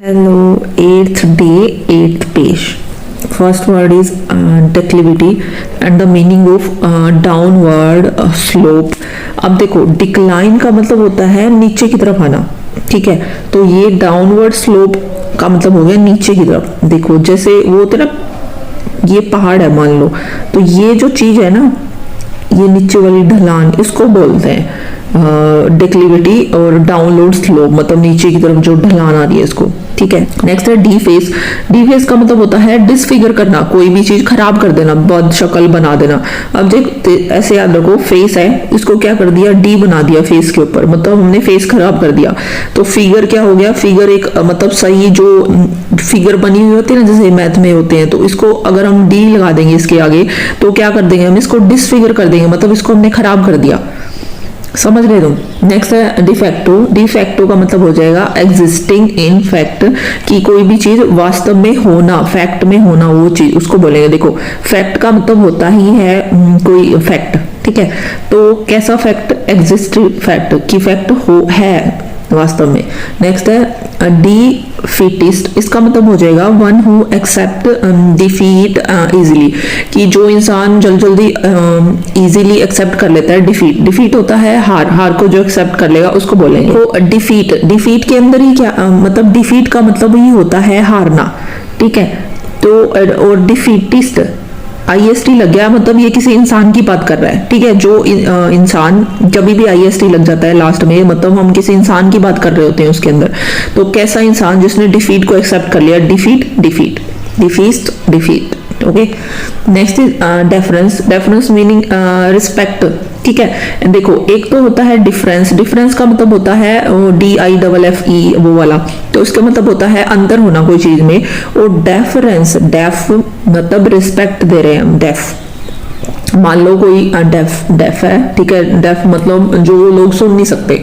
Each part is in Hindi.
Hello, eighth day, eighth page. First word is declivity and the meaning of downward slope. अब देखो डिक्लाइन का मतलब होता है नीचे की तरफ आना, ठीक है। तो ये डाउनवर्ड स्लोप का मतलब हो गया नीचे की तरफ। देखो जैसे वो होते ना, ये पहाड़ है मान लो, तो ये जो चीज है ना, ये नीचे वाली ढलान, इसको बोलते हैं डिक्लिविटी और डाउनवर्ड स्लोप, मतलब नीचे की तरफ जो ढलान आ रही है इसको, ठीक है। नेक्स्ट है डी फेस। डी फेस का मतलब होता है डिसफिगर करना, कोई भी चीज खराब कर देना, बद शक्ल बना देना। अब देख ऐसे याद रखो, फेस है, इसको क्या कर दिया, डी बना दिया फेस के ऊपर, मतलब हमने फेस खराब कर दिया। तो फिगर क्या हो गया, फिगर एक मतलब सही जो फिगर बनी हुई होती है ना, जैसे मैथ में होते हैं, तो इसको अगर हम डी लगा देंगे इसके आगे तो क्या कर देंगे हम, इसको डिसफिगर कर देंगे, मतलब इसको हमने खराब कर दिया। समझ रहे तुम। नेक्स्ट है डिफेक्टो। डिफेक्टो का मतलब हो जाएगा एग्जिस्टिंग इन फैक्ट, कि कोई भी चीज वास्तव में होना, फैक्ट में होना, वो चीज उसको बोलेंगे। देखो फैक्ट का मतलब होता ही है कोई फैक्ट, ठीक है। तो कैसा फैक्ट, एग्जिस्टिंग फैक्ट, की फैक्ट हो है वास्तव में। नेक्स्ट है डिफीटिस्ट। इसका मतलब हो जाएगा one who accept defeat easily, कि जो इंसान जल्दी इजीली एक्सेप्ट कर लेता है डिफीट। डिफीट होता है हार, हार को जो एक्सेप्ट कर लेगा उसको बोलेंगे। तो डिफीट, डिफीट के अंदर ही क्या मतलब, डिफीट का मतलब ही होता है हारना, ठीक है। तो और डिफीटिस्ट आईएसटी लग गया, मतलब ये किसी इंसान की बात कर रहा है, ठीक है। जो इंसान, जब भी आईएसटी लग जाता है लास्ट में, मतलब हम किसी इंसान की बात कर रहे होते हैं उसके अंदर। तो कैसा इंसान जिसने डिफीट को एक्सेप्ट कर लिया, defeat, defeat, defeat, defeat, okay. Next is deference. Deference meaning respect, ठीक है। देखो एक तो होता है डिफरेंस। डिफरेंस का मतलब होता है DIFFE वो वाला, तो इसका मतलब होता है अंतर होना कोई चीज में। और डेफरेंस, डेफ मतलब रिस्पेक्ट दे रहे हैं हम, डेफ। मान लो कोई डेफ है, ठीक है। डेफ मतलब जो लोग सुन नहीं सकते,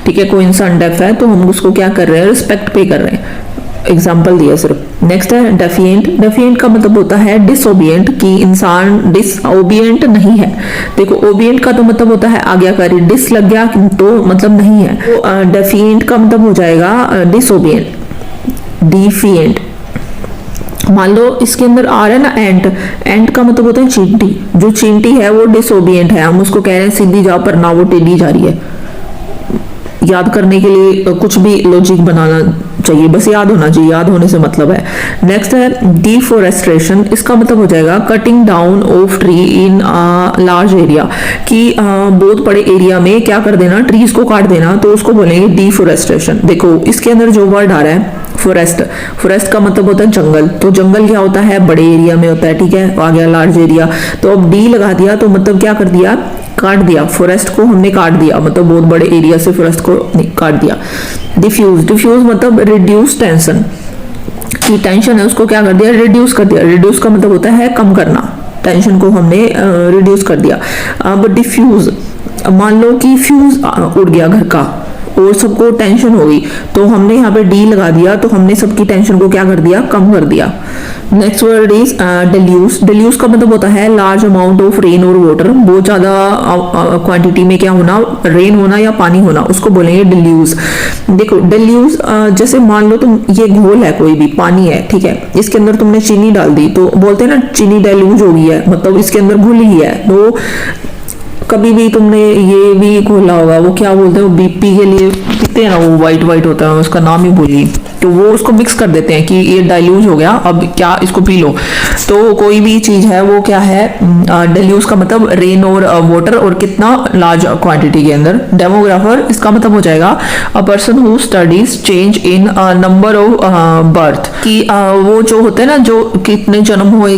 ठीक है। कोई इंसान डेफ है तो हम उसको क्या कर रहे हैं, रिस्पेक्ट पे कर रहे हैं। एग्जाम्पल दिया सिर्फ। नेक्स्ट है डेफिएंट। डेफिएंट का मतलब होता है डिसओबिएंट, कि इंसान डिसओबिएंट नहीं है। देखो ओबिएंट का तो मतलब होता है आज्ञाकारी, डिस लग गया तो मतलब नहीं है। तो डेफिएंट का मतलब हो जाएगा डिसओबिएंट, डिफिएंट। मान लो इसके अंदर आ रहा है ना एंट, एंट का मतलब होता है चींटी। जो चींटी है वो डिसओबिएंट है, हम उसको कह रहे हैं सीधी जा, पर ना वो टेढ़ी जा रही है। याद करने के लिए कुछ भी लॉजिक बनाना चाहिए, बस याद होना चाहिए, याद होने से मतलब है। नेक्स्ट है डिफोरेस्ट्रेशन। इसका मतलब हो जाएगा cutting down of tree in large area, कि बहुत बड़े एरिया में क्या कर देना, ट्रीज को काट देना, तो उसको बोलेंगे डिफोरेस्ट्रेशन। देखो इसके अंदर जो वर्ड आ रहा है फॉरेस्ट, फॉरेस्ट का मतलब होता है जंगल। तो जंगल क्या होता है, बड़े एरिया में होता है, ठीक है। आ गया लार्ज एरिया, तो अब डी लगा दिया तो मतलब क्या कर दिया, काट दिया। फॉरेस्ट को हमने काट दिया, मतलब बहुत बड़े एरिया से फॉरेस्ट को काट दिया। डिफ्यूज, डिफ्यूज मतलब रिड्यूस टेंशन, की टेंशन है उसको क्या कर दिया, रिड्यूस कर दिया। रिड्यूस का मतलब होता है कम करना, टेंशन को हमने रिड्यूस कर दिया। अब डिफ्यूज, मान लो कि फ्यूज उड़ गया घर का और सबको टेंशन हो गई, तो हमने यहाँ पे डी लगा दिया, तो हमने सबकी टेंशन को क्या कर दिया, कम कर दिया। Next word is deluge. Deluge का मतलब होता है लार्ज अमाउंट ऑफ रेन और वाटर, बहुत ज्यादा क्वांटिटी में क्या होना, रेन होना या पानी होना, उसको बोलेंगे डिल्यूस। देखो डिल्यूस जैसे मान लो तुम, ये घोल है, कोई भी पानी है, ठीक है। इसके अंदर तुमने चीनी डाल दी, तो बोलते हैं ना चीनी डिल्यूज हो गई है, मतलब इसके अंदर घुल ही है। तो कभी भी तुमने ये भी खोला होगा, वो क्या बोलते हैं, वो बीपी के लिए पीते हैं ना, वो वाइट वाइट होता है, उसका नाम ही भूलिए, तो वो उसको मिक्स कर देते हैं कि ये डाइल्यूज हो गया, अब क्या इसको पी लो। तो कोई भी चीज है वो क्या है, डाइल्यूज का मतलब रेन और वाटर, और कितना, लार्ज क्वांटिटी के अंदर। डेमोग्राफर, इसका मतलब हो जाएगा a person who studies change in number of birth, कि वो जो होते हैं ना, जो कितने जन्म हुए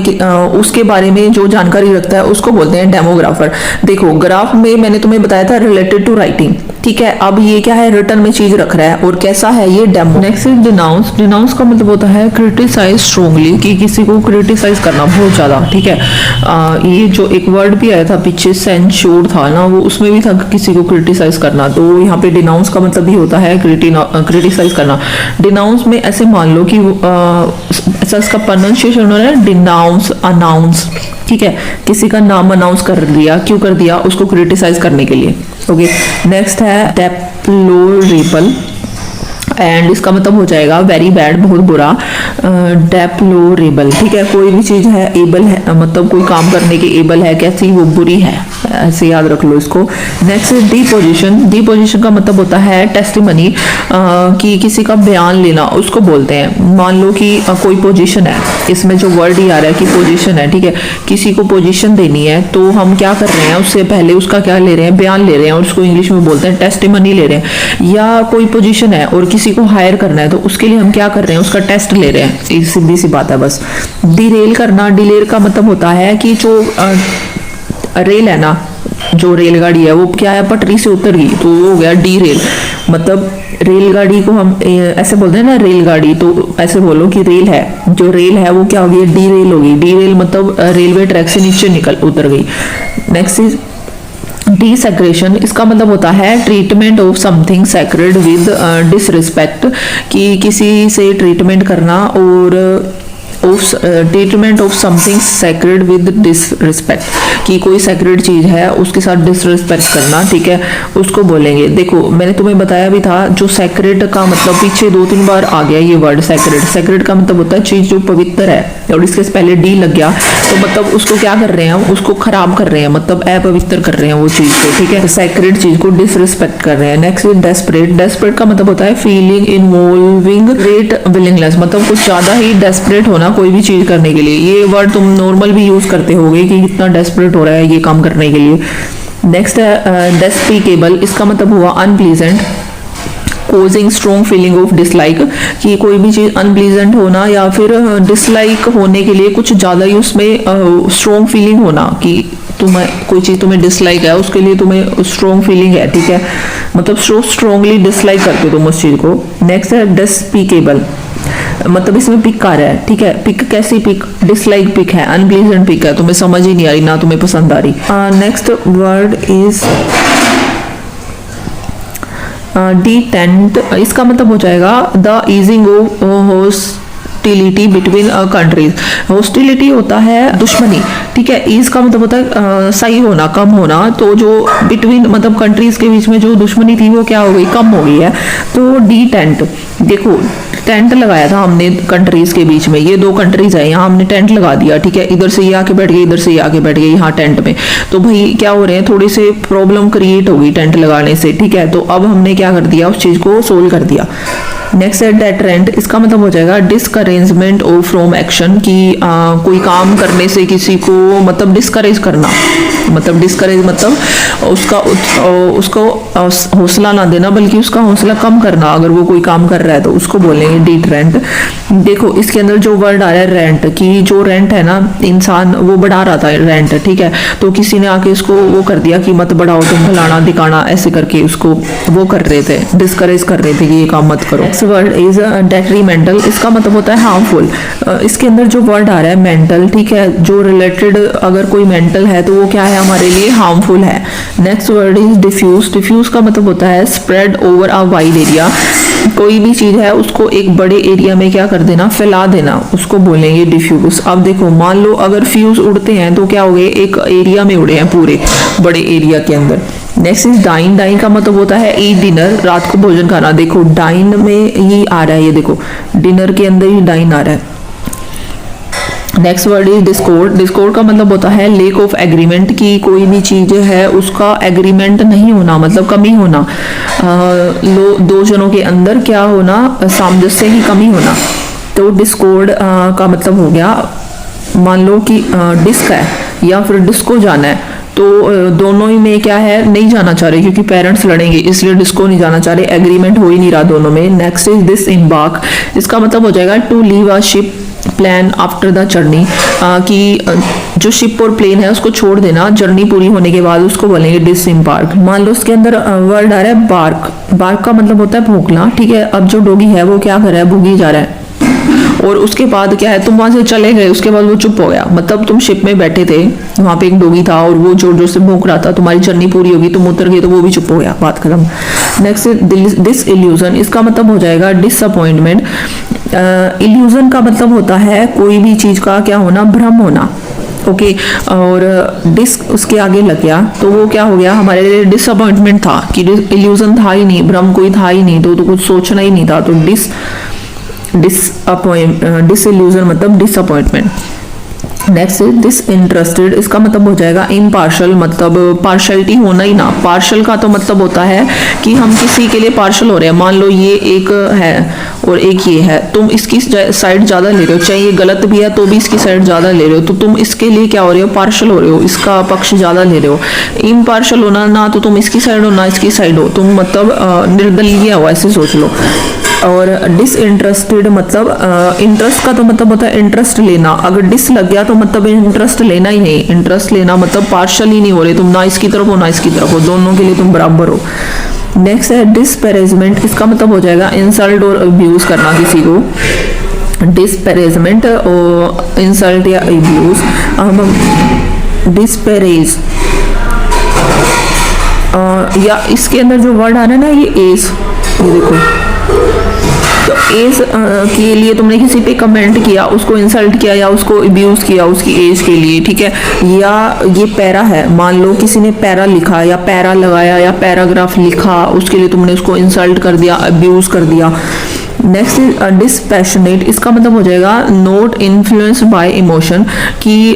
उसके बारे में जो जानकारी रखता है उसको बोलते हैं डेमोग्राफर। देखो ग्राफ में मैंने तुम्हें बताया था रिलेटेड टू राइटिंग, ठीक है। अब ये क्या है, रिटर्न में चीज रख रहा है, और कैसा है ये, demo. Next is denounce. Denounce का मतलब होता है क्रिटिसाइज स्ट्रांगली, कि किसी को क्रिटिसाइज करना बहुत ज्यादा, ठीक है। ये जो एक वर्ड भी आया था पीछे, सेंश्योर था ना, वो उसमें भी था किसी को क्रिटिसाइज करना, तो यहाँ पे डिनाउंस का मतलब भी होता है क्रिटिसाइज करना। डिनाउंस में ऐसे मान लो कि ऐसा इसका प्रोनाउंसिएशन हो रहा है डिनाउंस, अनाउंस, ठीक है। किसी का नाम अनाउंस कर दिया, क्यों कर दिया, उसको क्रिटिसाइज करने के लिए, ओके। नेक्स्ट है डेप्लोरेबल। एंड इसका मतलब हो जाएगा वेरी बैड, बहुत बुरा। डेप्लोरेबल, ठीक है, कोई भी चीज है एबल है मतलब कोई काम करने के एबल है, कैसी, वो बुरी है, ऐसे याद रख लो इसको। नेक्स्ट डिपोजिशन, डिपोजिशन का मतलब होता है टेस्टिमनी, कि किसी का बयान लेना उसको बोलते हैं। मान लो कि कोई पोजीशन है, इसमें जो वर्ड ही आ रहा है कि पोजीशन है, ठीक है, किसी को पोजीशन देनी है तो हम क्या कर रहे हैं, उससे पहले उसका क्या ले रहे हैं, बयान ले रहे हैं, और उसको इंग्लिश में बोलते हैं टेस्टिमनी ले रहे हैं। या कोई पोजीशन है और किसी को हायर करना है तो उसके लिए हम क्या कर रहे हैं, उसका टेस्ट ले रहे हैं, सीधी सी बात है बस। डिरेल करना, डिलेर का मतलब होता है कि जो रेल है ना, जो रेलगाड़ी है वो क्या है, पटरी से उतर गई तो वो हो गया डी रेल। मतलब रेलगाड़ी को हम ऐसे बोलते हैं ना रेलगाड़ी, तो ऐसे बोलो कि रेल है, जो रेल है वो क्या होगी, डी रेल होगी। डी रेल मतलब रेलवे ट्रैक से नीचे निकल उतर गई। नेक्स्ट इज डिसैक्रेशन, इसका मतलब होता है treatment of something sacred with disrespect, कि किसी से ट्रीटमेंट करना और treatment of something sacred with disrespect, कि कोई सैक्रेड चीज है उसके साथ डिसरिस्पेक्ट करना, ठीक है, उसको बोलेंगे। देखो मैंने तुम्हें बताया भी था, जो सैक्रेड का मतलब पीछे 2-3 बार आ गया ये वर्ड सैक्रेड। सैक्रेड का मतलब होता है चीज जो पवित्र है, और इसके पहले डी लग गया तो मतलब उसको क्या कर रहे हैं, उसको खराब कर रहे हैं, मतलब अपवित्र कर रहे हैं वो चीज को, ठीक है, सैक्रेड चीज को डिसरिस्पेक्ट कर रहे हैं। नेक्स्ट इज डेस्परेट, डेस्परेट का मतलब होता है फीलिंग इन्वॉल्विंग ग्रेट विलिंगनेस, मतलब कुछ ज्यादा ही डेस्परेट होना कोई भी चीज करने के लिए। ये वर्ड तुम नॉर्मल भी यूज करते होगे कि कितना डेस्परेट हो रहा है ये काम करने के लिए। नेक्स्ट है डेस्पिकेबल, इसका मतलब हुआ unpleasant, causing strong feeling of dislike, कि कोई भी चीज अनप्लीजेंट होना या फिर डिसलाइक होने के लिए कुछ ज्यादा ही उसमें स्ट्रॉन्ग फीलिंग होना, कि तुम्हें कोई चीज तुम्हें डिसलाइक है उसके लिए तुम्हें स्ट्रॉन्ग फीलिंग है, ठीक है, मतलब सो स्ट्रॉन्गली डिसलाइक करते हो तुम उस चीज को। नेक्स्ट है डिस्पीकेबल, मतलब इसमें पिक आ रहा है, ठीक है, पिक कैसी पिक, डिसलाइक पिक है, अनप्लीजेंट पिक है, तुम्हें समझ ही नहीं आ रही, ना तुम्हें पसंद आ रही। नेक्स्ट वर्ड इज डिटेंट, इसका मतलब हो जाएगा the easing of hostility between countries. Hostility होता है दुश्मनी, ठीक है, ईज का मतलब होता है सही होना, कम होना, तो जो बिटवीन मतलब कंट्रीज के बीच में जो दुश्मनी थी वो क्या हो गई, कम हो गई है। तो डिटेंट, देखो टेंट लगाया था हमने कंट्रीज के बीच में, ये 2 कंट्रीज है, यहाँ हमने टेंट लगा दिया, ठीक है, इधर से ये आके बैठ गए, इधर से ये आके बैठ गए यहाँ टेंट में, तो भाई क्या हो रहे हैं, थोड़ी से प्रॉब्लम क्रिएट होगी टेंट लगाने से, ठीक है, तो अब हमने क्या कर दिया, उस चीज को सोल्व कर दिया। नेक्स्ट है डेटरेंट, इसका मतलब हो जाएगा डिस्करेजमेंट ऑफ फ्रॉम एक्शन, कि कोई काम करने से किसी को मतलब डिस्करेज करना, मतलब डिस्करेज मतलब उसको हौसला ना देना, बल्कि उसका हौसला कम करना, अगर वो कोई काम कर रहा है तो उसको बोलेंगे डिटरेंट। देखो इसके अंदर जो वर्ड आ रहा है रेंट, कि जो रेंट है ना, इंसान वो बढ़ा रहा था रेंट, ठीक है, तो किसी ने आके इसको वो कर दिया कि मत बढ़ाओ तुम, फलाना दिखाना, ऐसे करके उसको वो कर रहे थे, डिस्करेज कर रहे थे कि ये काम मत करो। नेक्स्ट वर्ड इज डेट्रीमेंटल, इसका मतलब होता है हार्मफुल। इसके अंदर जो वर्ड आ रहा है मेंटल, ठीक है, जो रिलेटेड अगर कोई मेंटल है तो वो क्या है, हमारे लिए हार्मफुल है। Next word is diffuse, diffuse का मतलब होता है spread over a wide area, कोई भी चीज है उसको एक बड़े एरिया में क्या कर देना, फैला देना, उसको बोलेंगे डिफ्यूज। अब देखो मान लो अगर फ्यूज उड़ते हैं तो क्या हो गए, एक एरिया में उड़े हैं पूरे बड़े एरिया के अंदर। नेक्स्ट इज डाइन, डाइन का मतलब होता है ईट डिनर, रात को भोजन खाना। देखो डाइन में ही आ रहा है, ये देखो डिनर के अंदर ही डाइन आ रहा है। Next word is Discord, Discord का मतलब होता है लेक ऑफ एग्रीमेंट, की कोई भी चीज है उसका एग्रीमेंट नहीं होना, मतलब कमी होना, 2 जनों के अंदर क्या होना, सामंजस्य की कमी होना। तो डिस्कॉर्ड का मतलब हो गया, मान लो कि डिस्क है या फिर डिस्को जाना है, तो दोनों ही में क्या है, नहीं जाना चाह रहे क्योंकि पेरेंट्स लड़ेंगे, इसलिए डिस्को नहीं जाना चाह रहे, एग्रीमेंट हो ही नहीं रहा दोनों में। नेक्स्ट इज दिस इम्बार्क, इसका मतलब हो जाएगा to leave a ship plan after the journey, कि जो शिप और प्लेन है उसको छोड़ देना जर्नी पूरी होने के बाद, उसको बोलेंगे डिसइम्बार्क। मान लो उसके अंदर वर्ड आ रहा है बार्क, बार्क का मतलब होता है भौंकना, ठीक है, अब जो डॉगी है वो क्या कर रहा है, भूगी जा रहा है, और उसके बाद क्या है, तुम वहां से चले गए, उसके बाद वो चुप हो गया, मतलब तुम शिप में बैठे थे, वहां पे एक डॉगी था और वो जोर जोर से भौंक रहा था, तुम्हारी जर्नी पूरी होगी, तुम उतर गए तो वो भी चुप हो गया, बात खत्म। नेक्स्ट डिसइल्यूजन, इसका मतलब हो जाएगा डिसअपॉइंटमेंट। इल्यूजन का मतलब होता है कोई भी चीज का क्या होना, भ्रम होना, ओके, और डिस उसके आगे लग गया तो वो क्या हो गया, हमारे लिए डिसअपॉइंटमेंट था कि इल्यूजन था ही नहीं, भ्रम कोई था ही नहीं, तो कुछ सोचना ही नहीं था, तो डिसइल्यूजन मतलब डिसअपॉइंटमेंट। नेक्स्ट डिसइंटरेस्टेड, इसका मतलब हो जाएगा इम्पार्शल, मतलब पार्शलिटी होना ही ना। पार्शल का तो मतलब होता है कि हम किसी के लिए पार्शल हो रहे हैं, मान लो ये एक है और एक ये है, तुम इसकी साइड ज्यादा ले रहे हो, चाहे ये गलत भी है तो भी इसकी साइड ज्यादा ले रहे हो, तो तुम इसके लिए क्या हो रहे हो, पार्शल हो रहे हो, इसका पक्ष ज्यादा ले रहे हो। इम्पार्शल होना ना तो तुम इसकी साइड हो ना इसकी साइड हो, तुम मतलब निर्दलीय हो, ऐसे सोच लो। और डिसइंटरेस्टेड मतलब इंटरेस्ट का तो मतलब होता है इंटरेस्ट लेना, अगर डिस लग गया तो मतलब इंटरेस्ट लेना ही नहीं, इंटरेस्ट लेना मतलब पार्शल ही नहीं हो रहे तुम, ना इसकी तरफ हो ना इसकी तरफ हो, दोनों के लिए तुम बराबर हो। नेक्स्ट है डिस्पैरेजमेंट, इसका मतलब हो जाएगा इंसल्ट और अब्यूज करना किसी को। डिस्पैरेजमेंट और इंसल्ट या अब्यूज, डिस्पैरेज या इसके अंदर जो वर्ड आ रहा है ना ये एज, ये देखो, तो एज के लिए तुमने किसी पे कमेंट किया, उसको इंसल्ट किया या उसको अब्यूज किया उसकी एज के लिए, ठीक है। या ये पैरा है, मान लो किसी ने पैरा लिखा या पैरा लगाया या पैराग्राफ लिखा, उसके लिए तुमने उसको इंसल्ट कर दिया, अब्यूज कर दिया। नेक्स्ट इज डिस्पैशनेट, इसका मतलब हो जाएगा नॉट इन्फ्लुएंस्ड बाय इमोशन, कि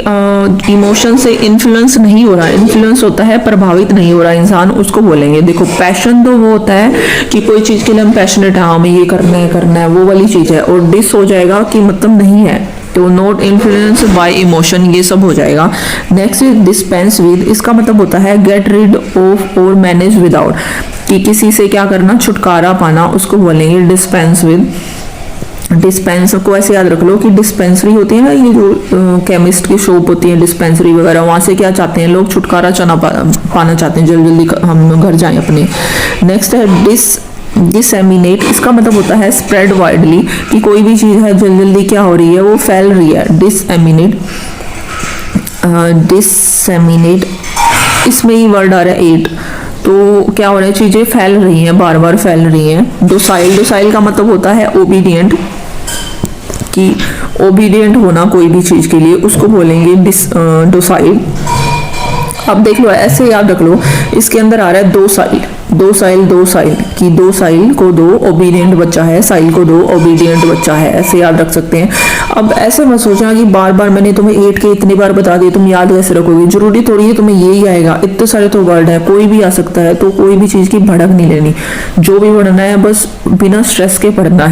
इमोशन से इन्फ्लुएंस नहीं हो रहा, इन्फ्लुएंस होता है प्रभावित नहीं हो रहा इंसान, उसको बोलेंगे। देखो पैशन तो वो होता है कि कोई चीज के लिए हम पैशनेट है, हमें ये करना है वो वाली चीज है, और डिस हो जाएगा कि मतलब नहीं है, तो नॉट इन्फ्लुएंस बाय इमोशन, ये सब हो जाएगा। नेक्स्ट इज डिस्पेंस विद, इसका मतलब होता है गेट रिड ऑफ और मैनेज विदाउट, कि किसी से क्या करना, छुटकारा पाना, उसको बोलेंगे डिस्पेंस विद। डिस्पेंस को ऐसे याद रख लो कि डिस्पेंसरी होती है ना, ये जो केमिस्ट की शॉप होती है डिस्पेंसरी वगैरह, वहां से क्या चाहते हैं लोग, छुटकारा पाना चाहते हैं, जल्दी जल्दी हम घर जाएं अपने। नेक्स्ट है डिसएमिनेट, इसका मतलब होता है स्प्रेड वाइडली, कि कोई भी चीज है जल्दी जल्दी क्या हो रही है, वो फैल रही है। डिसएमिनेट, डिसएमिनेट इसमें ही वर्ड आ रहा है एट, तो क्या हो रहा है, चीजें फैल रही हैं, बार बार फैल रही हैं। डोसाइल, डोसाइल का मतलब होता है ओबीडियंट, कि ओबीडियंट होना कोई भी चीज के लिए, उसको बोलेंगे डोसाइल। अब देख लो ऐसे याद रख लो, इसके अंदर आ रहा है दो साइल, दो साइल, कि दो साइल को दो ओबीडियंट बच्चा है, साइल को दो ओबीडियंट बच्चा है, ऐसे याद रख सकते हैं। अब ऐसे मत सोचना कि बार बार मैंने तुम्हें 8 के इतनी बार बता दिए तुम याद कैसे रखोगे, जरूरी थोड़ी है तुम्हें यही आएगा, इतने सारे तो वर्ड है, कोई भी आ सकता है, तो कोई भी चीज की भड़क नहीं लेनी, जो भी पढ़ना है बस बिना स्ट्रेस के पढ़ना है।